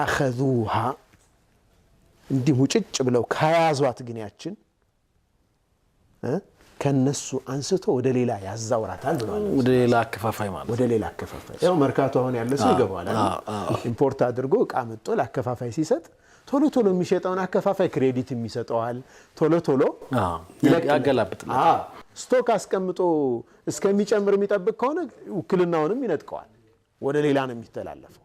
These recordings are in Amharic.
أخذوها እንዲህ ሙጭጭ ብለው ከያዟት ግን ያችን ከነሱ አንስቶ ወደ ሌላ ያዛውራታል ብለዋል ወደ ሌላ አከፋፋይ ማለት ወደ ሌላ አከፋፋይ ያው መርካቶ አሁን ያለ ሰው ይገባዋል ኢምፖርት አድርጎ እቃ መጥቶ ለአከፋፋይ ሲሰጥ ቶሎ ቶሎ የሚሸጠውን አከፋፋይ ክሬዲት የሚሰጠዋል ቶሎ ቶሎ ያገላብጥልታል ስቶክ አስቀምጦ እስከሚጨምር የሚጠብቅ ከሆነ ውክልናውንም ይነጥቀዋል ወደ ሌላ ነው የሚተላለፈው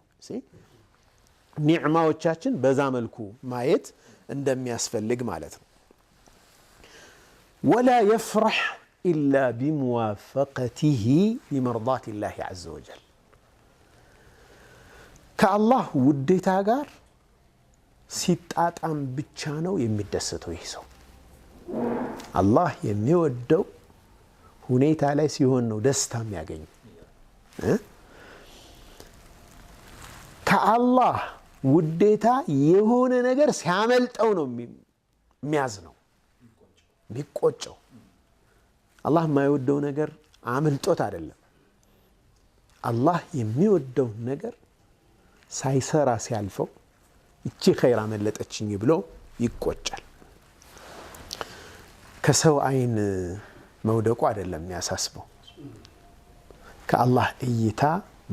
ኒዕማዎቻችን በዛ መልኩ ማየት እንደሚያስፈልግ ማለት ነው ولا يفرح إلا بموافقته لمرضات الله عز وجل كالله وديتا ጋር ሲጣጣም ብቻ ነው የሚደሰተው ይህ ሰው አላህ የሚወደው ሁኔታ ላይ ሲሆን ነው ደስታ የሚያገኝ ከአላህ ውዴታ የሆነ ነገር ሲያመልጠው ነው የሚያዝነው የሚቆጨው አላህ የማይወደው ነገር አመልጦት አይደለም አላህ የሚወደው ነገር ሳይሰራ ሲያልፈው እቺ ኸይር አመለጠችኝ ብሎ ይቆጫል ከሰው አይን መውደቁ አይደለም የሚያሳስበው ከአላህ እይታ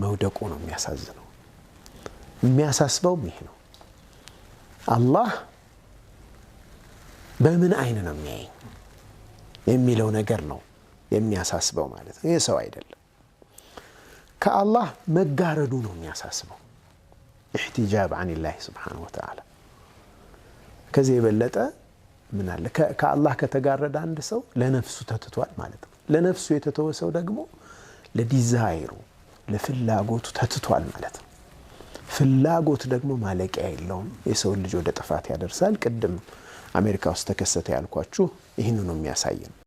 መውደቁ ነው የሚያሳዝነው የሚያሳስበው ይሄ ነው አላህ በምን አይን ነው የሚያየኝ የሚለው ነገር ነው የሚያሳስበው ማለት ነው ይሄ ሰው አይደለም ከአላህ መጋረዱ ነው የሚያሳስበው احتجاب عن الله سبحانه وتعالى ከዚህ የበለጠ ምን አለ ከአላህ ከተጋረደ አንድ ሰው ለነፍሱ ተትቷል ማለት ነው ለነፍሱ የተተወ ሰው ደግሞ ለዲዛይሩ ለፍላጎቱ ተትቷል ማለት ነው ፍላጎት ደግሞ ማለቂያ የለውም የሰው ልጅ ወደ ጥፋት ያደርሳል ቅድም አሜሪካ ውስጥ ተከሰተ ያልኳችሁ ይሄን ነው የሚያሳየው